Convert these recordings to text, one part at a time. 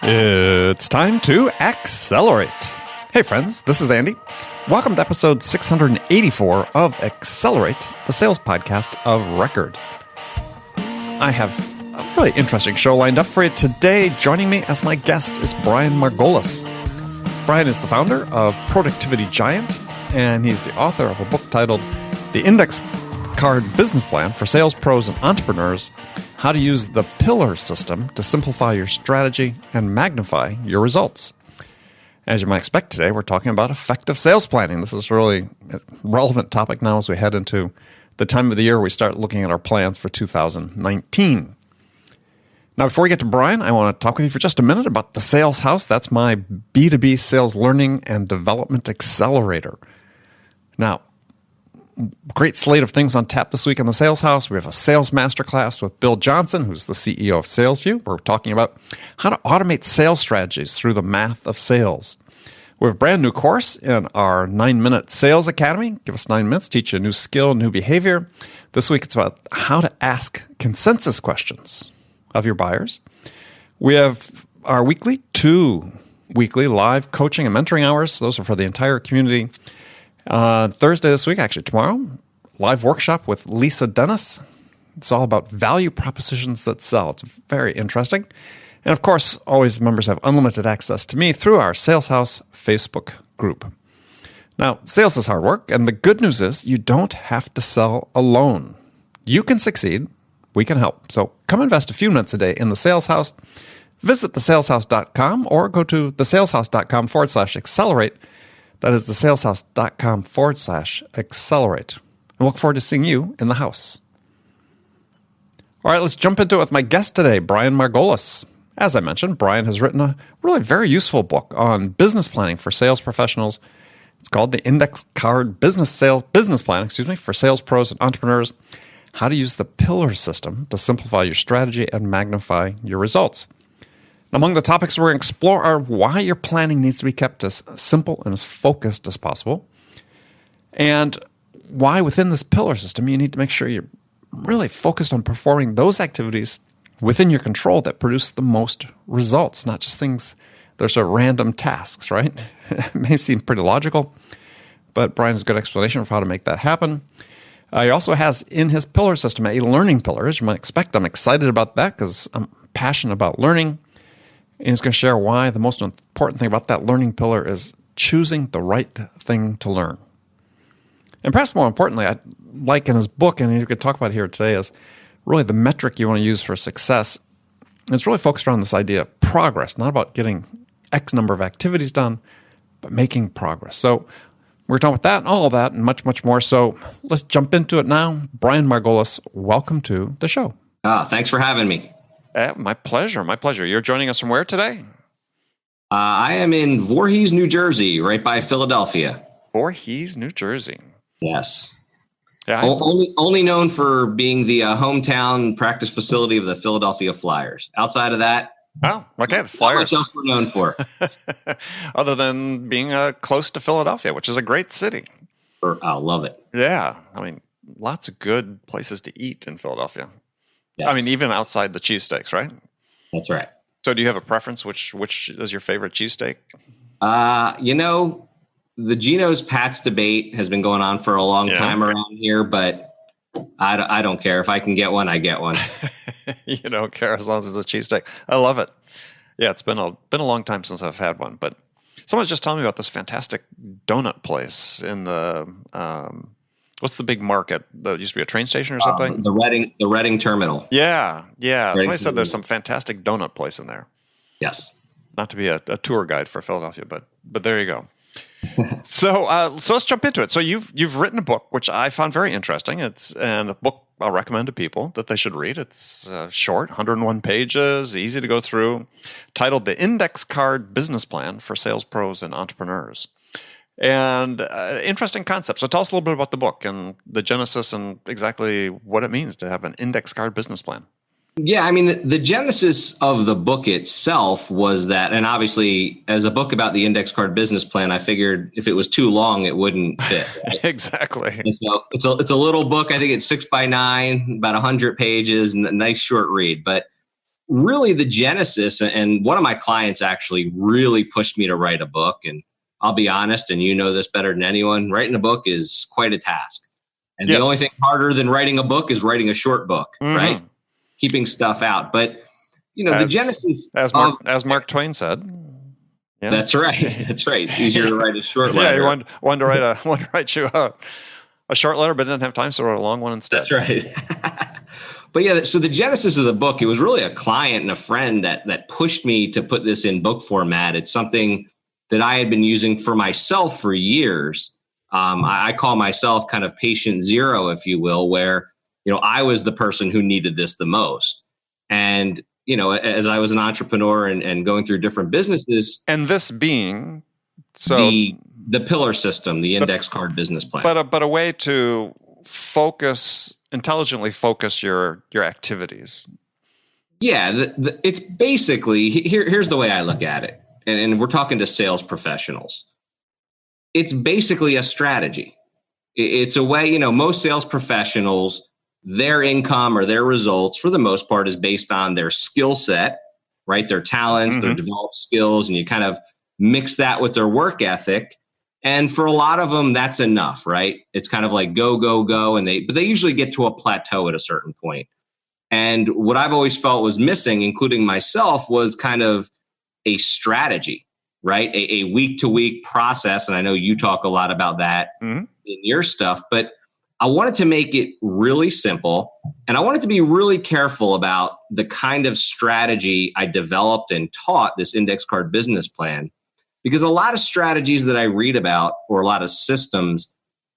It's time to accelerate. Hey friends, this is Andy. Welcome to episode 684 of Accelerate, the sales podcast of record. I have a really interesting show lined up for you today. Joining me as my guest is Brian Margolis. Brian is the founder of Productivity Giant, and he's the author of a book titled The Index Card Business Plan for Sales Pros and Entrepreneurs: How to Use the Pillar System to Simplify Your Strategy and Magnify Your Results. As you might expect today, we're talking about effective sales planning. This is really a relevant topic now as we head into the time of the year we start looking at our plans for 2019. Now, before we get to Brian, I want to talk with you for just a minute about the Sales House. That's my B2B sales learning and development accelerator. Now, great slate of things on tap this week in the Sales House. We have a sales masterclass with Bill Johnson, who's the CEO of SalesView. We're talking about how to automate sales strategies through the math of sales. We have a brand new course in our 9-Minute Sales Academy. Give us 9 minutes, teach you a new skill, new behavior. This week it's about how to ask consensus questions of your buyers. We have our two weekly live coaching and mentoring hours. Those are for the entire community. Thursday this week, actually tomorrow, live workshop with Lisa Dennis. It's all about value propositions that sell. It's very interesting. And of course, always members have unlimited access to me through our Sales House Facebook group. Now, sales is hard work, and the good news is you don't have to sell alone. You can succeed. We can help. So come invest a few minutes a day in the Sales House. Visit thesaleshouse.com or go to thesaleshouse.com/accelerate. That is thesaleshouse.com/accelerate. I look forward to seeing you in the house. All right, let's jump into it with my guest today, Brian Margolis. As I mentioned, Brian has written a really very useful book on business planning for sales professionals. It's called The Index Card Business Plan for Sales Pros and Entrepreneurs: How to Use the Pillar System to Simplify Your Strategy and Magnify Your Results. Among the topics we're going to explore are why your planning needs to be kept as simple and as focused as possible, and why within this pillar system you need to make sure you're really focused on performing those activities within your control that produce the most results, not just things that are sort of random tasks, right? It may seem pretty logical, but Brian has a good explanation for how to make that happen. He also has in his pillar system a learning pillar. As you might expect, I'm excited about that because I'm passionate about learning. And he's going to share why the most important thing about that learning pillar is choosing the right thing to learn. And perhaps more importantly, I like in his book, and you could talk about it here today, is really the metric you want to use for success. It's really focused around this idea of progress, not about getting X number of activities done, but making progress. So we're talking about that and all of that and much, much more. So let's jump into it now. Brian Margolis, welcome to the show. Thanks for having me. My pleasure. My pleasure. You're joining us from where today? I am in Voorhees, New Jersey, right by Philadelphia. Voorhees, New Jersey. Yes. Yeah. Only known for being the hometown practice facility of the Philadelphia Flyers. Outside of that, oh, okay. The Flyers. What else we're known for? Other than being close to Philadelphia, which is a great city. I love it. Yeah. I mean, lots of good places to eat in Philadelphia. Yes. I mean, even outside the cheesesteaks, right? That's right. So do you have a preference? Which is your favorite cheesesteak? The Geno's Pats debate has been going on for a long time around here, but I don't care. If I can get one, I get one. You don't care as long as it's a cheesesteak. I love it. Yeah, it's been a long time since I've had one, but someone's just telling me about this fantastic donut place in the what's the big market? That used to be a train station or something? The Reading Terminal. Yeah. Somebody said Terminal. there's some fantastic donut place in there. Yes. Not to be a tour guide for Philadelphia, but there you go. So let's jump into it. So you've written a book, which I found very interesting. And a book I'll recommend to people that they should read. It's short, 101 pages, easy to go through, titled The Index Card Business Plan for Sales Pros and Entrepreneurs. And interesting concept. So tell us a little bit about the book and the genesis and exactly what it means to have an index card business plan. Yeah, I mean, the genesis of the book itself was that, and obviously, as a book about the index card business plan, I figured if it was too long, it wouldn't fit. Right? Exactly. And so it's a little book. I think it's 6x9, about 100 pages, and a nice short read. But really, the genesis, and one of my clients actually really pushed me to write a book. And I'll be honest, and you know this better than anyone, writing a book is quite a task. And the only thing harder than writing a book is writing a short book, right? Keeping stuff out. But, the genesis as Mark Twain said. Yeah. That's right. That's right. It's easier to write a short letter. Yeah, he wanted to write you a short letter, but didn't have time, so wrote a long one instead. That's right. But yeah, so the genesis of the book, it was really a client and a friend that pushed me to put this in book format. It's something that I had been using for myself for years. I call myself kind of patient zero, if you will, where I was the person who needed this the most. And, as I was an entrepreneur and going through different businesses. And this being the pillar system, the index card business plan. But a way to intelligently focus your activities. Yeah, it's basically, here's the way I look at it. And we're talking to sales professionals. It's basically a strategy. It's a way, most sales professionals, their income or their results for the most part is based on their skill set, right? Their talents, their developed skills, and you kind of mix that with their work ethic. And for a lot of them, that's enough, right? It's kind of like go, go, go. But they usually get to a plateau at a certain point. And what I've always felt was missing, including myself, was kind of a strategy, right? A week-to-week process. And I know you talk a lot about that in your stuff, but I wanted to make it really simple. And I wanted to be really careful about the kind of strategy I developed and taught this index card business plan. Because a lot of strategies that I read about, or a lot of systems,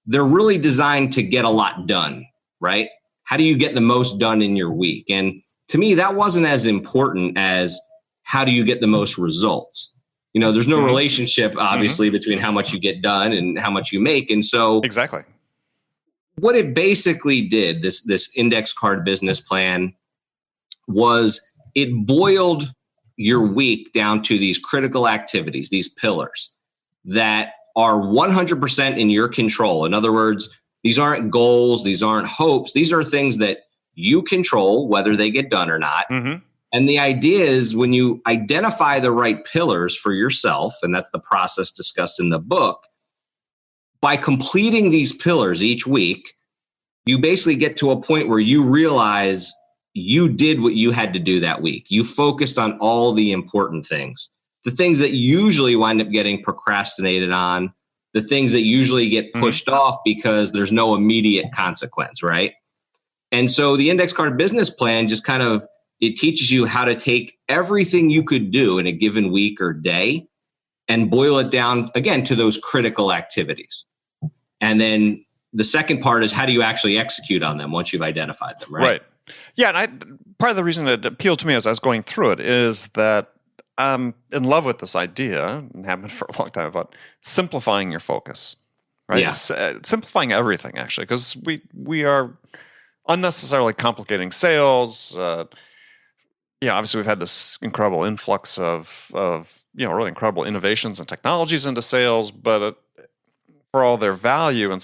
they're really designed to get a lot done, right? How do you get the most done in your week? And to me, that wasn't as important as how do you get the most results? There's no relationship, obviously, between how much you get done and how much you make. And so exactly what it basically did, this index card business plan, was it boiled your week down to these critical activities, these pillars that are 100% in your control. In other words, these aren't goals, these aren't hopes. These are things that you control, whether they get done or not. And the idea is when you identify the right pillars for yourself, and that's the process discussed in the book, by completing these pillars each week, you basically get to a point where you realize you did what you had to do that week. You focused on all the important things, the things that usually wind up getting procrastinated on, the things that usually get pushed off because there's no immediate consequence, right? And so the index card business plan just kind of, it teaches you how to take everything you could do in a given week or day and boil it down, again, to those critical activities. And then the second part is how do you actually execute on them once you've identified them, right? Right. Yeah, and part of the reason it appealed to me as I was going through it is that I'm in love with this idea, and have been for a long time, about simplifying your focus, right? Yeah. Simplifying everything, actually, because we are unnecessarily complicating sales. Obviously we've had this incredible influx of really incredible innovations and technologies into sales, but for all their value on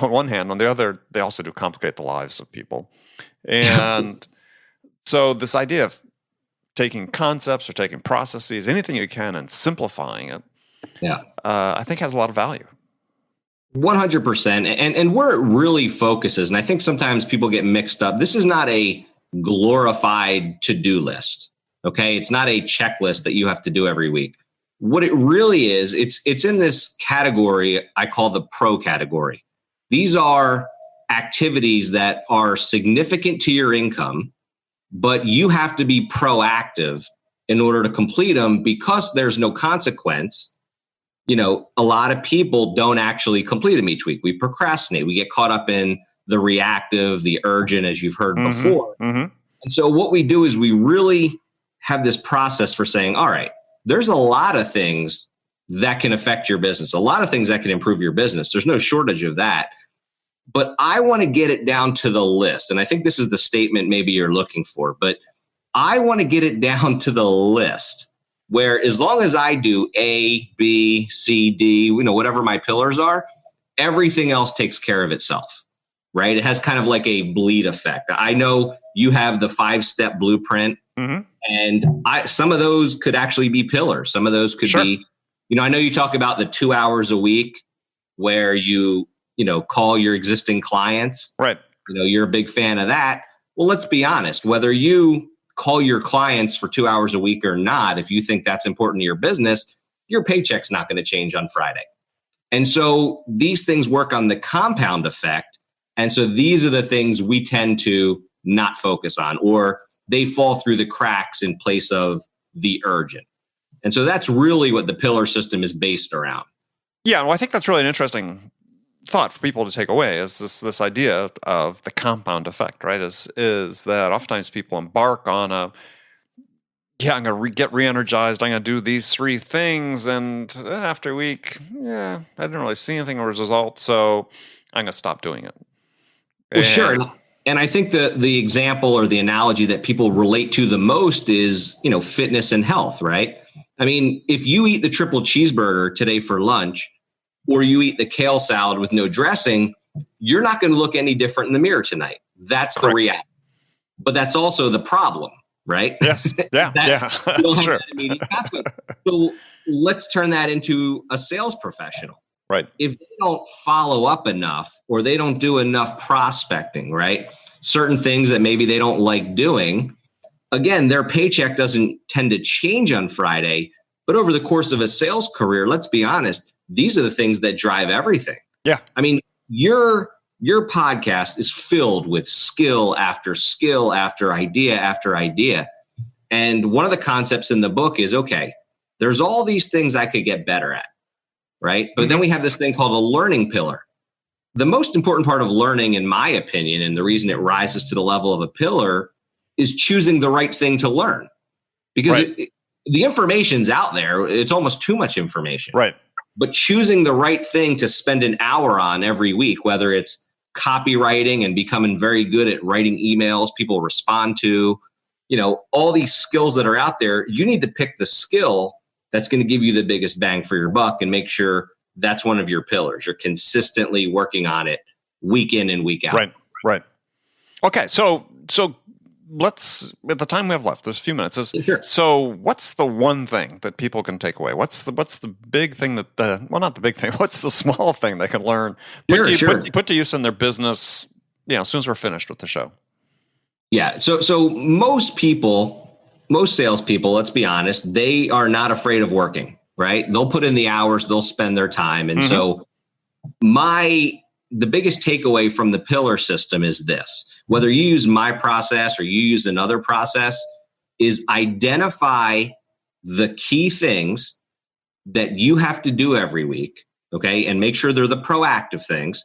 one hand, on the other, they also do complicate the lives of people. And so this idea of taking concepts or taking processes, anything you can, and simplifying it, I think has a lot of value. 100%. And where it really focuses, and I think sometimes people get mixed up, this is not a glorified to-do list, okay? It's not a checklist that you have to do every week. What it really is, it's in this category I call the pro category. These are activities that are significant to your income, but you have to be proactive in order to complete them because there's no consequence. A lot of people don't actually complete them each week. We procrastinate. We get caught up in the reactive, the urgent, as you've heard before. And so what we do is we really have this process for saying, all right, there's a lot of things that can affect your business, a lot of things that can improve your business. There's no shortage of that. but I want to get it down to the list. And I think this is the statement maybe you're looking for, but I want to get it down to the list where as long as I do A, B, C, D, whatever my pillars are, everything else takes care of itself, right? It has kind of like a bleed effect. I know you have the 5-step blueprint, and some of those could actually be pillars. Some of those could be, I know you talk about the 2 hours a week where you call your existing clients. Right. You're a big fan of that. Well, let's be honest, whether you call your clients for 2 hours a week or not, if you think that's important to your business, your paycheck's not going to change on Friday. And so these things work on the compound effect. And so these are the things we tend to not focus on, or they fall through the cracks in place of the urgent. And so that's really what the pillar system is based around. Yeah, well, I think that's really an interesting thought for people to take away is this idea of the compound effect, right? Is that oftentimes people embark on I'm going to get re-energized. I'm going to do these 3 things. And after a week, I didn't really see anything as a result. So I'm going to stop doing it. Well, sure. And I think the example or the analogy that people relate to the most is, fitness and health, right? I mean, if you eat the triple cheeseburger today for lunch, or you eat the kale salad with no dressing, you're not going to look any different in the mirror tonight. That's the reality. But that's also the problem, right? Yes. Yeah. That's true. So let's turn that into a sales professional. Right. If they don't follow up enough or they don't do enough prospecting, right? Certain things that maybe they don't like doing, again, their paycheck doesn't tend to change on Friday. But over the course of a sales career, let's be honest, these are the things that drive everything. Yeah. I mean, your podcast is filled with skill after idea. And one of the concepts in the book is, okay, there's all these things I could get better at, right? But then we have this thing called a learning pillar. The most important part of learning, in my opinion, and the reason it rises to the level of a pillar is choosing the right thing to learn. Because the information's out there. It's almost too much information. Right. But choosing the right thing to spend an hour on every week, whether it's copywriting and becoming very good at writing emails people respond to, all these skills that are out there, you need to pick the skill that's going to give you the biggest bang for your buck and make sure that's one of your pillars. You're consistently working on it week in and week out. Right. Okay. So let's, at the time we have left, there's a few minutes. Sure. So what's the one thing that people can take away? What's the big thing not the big thing, what's the small thing they can learn, put to use in their business, as soon as we're finished with the show? Yeah. So most salespeople, let's be honest, they are not afraid of working, right? They'll put in the hours, they'll spend their time. And so the biggest takeaway from the pillar system is this: whether you use my process or you use another process, is identify the key things that you have to do every week, okay? And make sure they're the proactive things.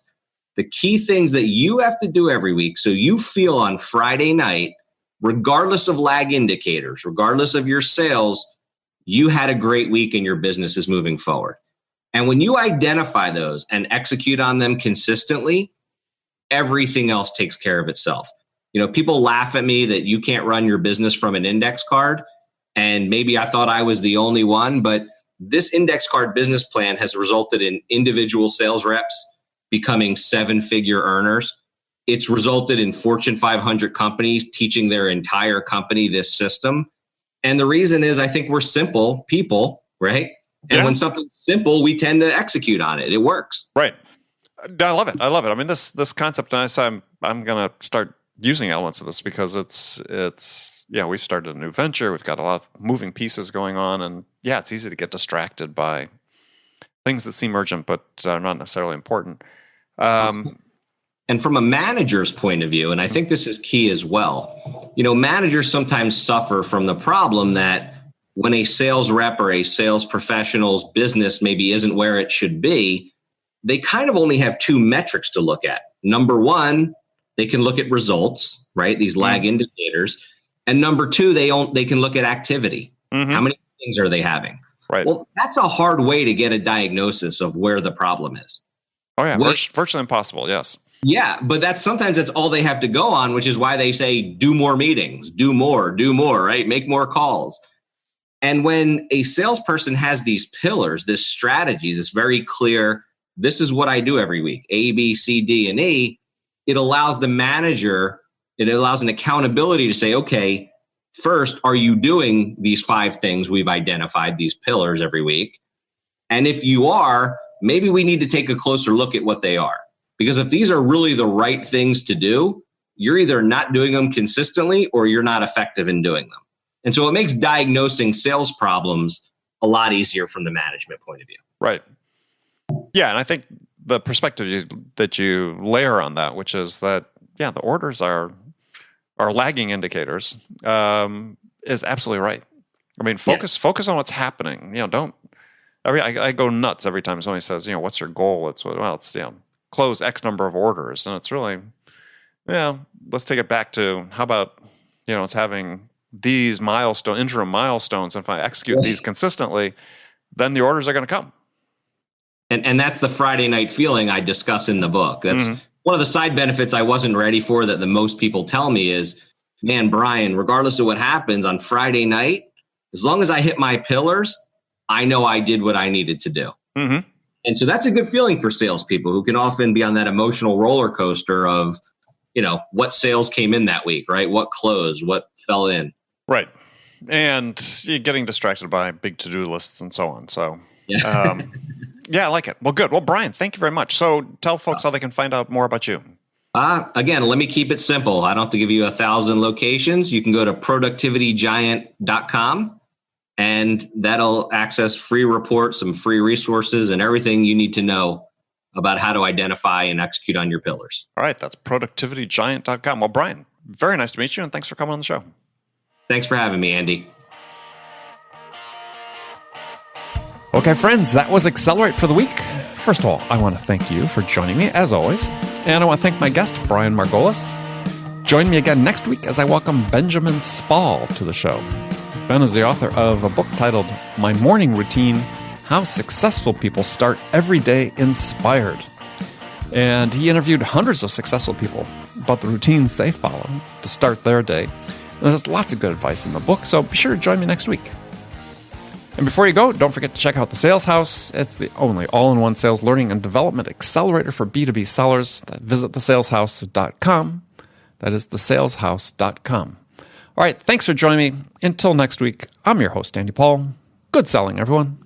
The key things that you have to do every week so you feel on Friday night, regardless of lag indicators, regardless of your sales, you had a great week and your business is moving forward. And when you identify those and execute on them consistently, everything else takes care of itself. People laugh at me that you can't run your business from an index card. And maybe I thought I was the only one, but this index card business plan has resulted in individual sales reps becoming 7-figure earners. It's resulted in Fortune 500 companies teaching their entire company this system. And the reason is I think we're simple people, right? And when something's simple, we tend to execute on it. It works. Right. I love it. I mean, this concept, and I'm going to start using elements of this because we've started a new venture. We've got a lot of moving pieces going on, and it's easy to get distracted by things that seem urgent but are not necessarily important. And from a manager's point of view, and I think this is key as well, managers sometimes suffer from the problem that when a sales rep or a sales professional's business maybe isn't where it should be, they kind of only have 2 metrics to look at. Number one, they can look at results, right? These lag indicators. And number 2, they can look at activity. How many things are they having? Right. Well, that's a hard way to get a diagnosis of where the problem is. Oh yeah, virtually impossible. Yes. Yeah, but sometimes that's all they have to go on, which is why they say do more meetings, do more, right? Make more calls. And when a salesperson has these pillars, this strategy, this very clear, this is what I do every week, A, B, C, D, and E, it allows the manager, it allows an accountability to say, okay, first, are you doing these 5 things we've identified, these pillars every week? And if you are, maybe we need to take a closer look at what they are. Because if these are really the right things to do, you're either not doing them consistently or you're not effective in doing them. And so it makes diagnosing sales problems a lot easier from the management point of view. Right. Yeah, and I think the perspective that you layer on that, which is that, yeah, the orders are lagging indicators, is absolutely right. I mean, focus on what's happening. Don't. I go nuts every time somebody says, what's your goal? It's close X number of orders, and it's really, let's take it back to how about it's having these interim milestones, and if I execute these consistently, then the orders are going to come. And that's the Friday night feeling I discuss in the book. That's one of the side benefits I wasn't ready for that the most people tell me is, man, Brian, regardless of what happens on Friday night, as long as I hit my pillars, I know I did what I needed to do. Mm-hmm. And so that's a good feeling for salespeople who can often be on that emotional roller coaster of, what sales came in that week, right? What closed, what fell in. Right. And you're getting distracted by big to-do lists and so on. So, I like it. Well, good. Well, Brian, thank you very much. So tell folks how they can find out more about you. Again, let me keep it simple. I don't have to give you 1,000 locations. You can go to productivitygiant.com and that'll access free reports, some free resources, and everything you need to know about how to identify and execute on your pillars. All right. That's productivitygiant.com. Well, Brian, very nice to meet you, and thanks for coming on the show. Thanks for having me, Andy. Okay, friends, that was Accelerate for the week. First of all, I want to thank you for joining me, as always. And I want to thank my guest, Brian Margolis. Join me again next week as I welcome Benjamin Spall to the show. Ben is the author of a book titled My Morning Routine, How Successful People Start Every Day Inspired. And he interviewed hundreds of successful people about the routines they follow to start their day. And there's lots of good advice in the book, so be sure to join me next week. And before you go, don't forget to check out the Sales House. It's the only all-in-one sales learning and development accelerator for B2B sellers. Visit thesaleshouse.com. That is thesaleshouse.com. All right, thanks for joining me. Until next week, I'm your host, Andy Paul. Good selling, everyone.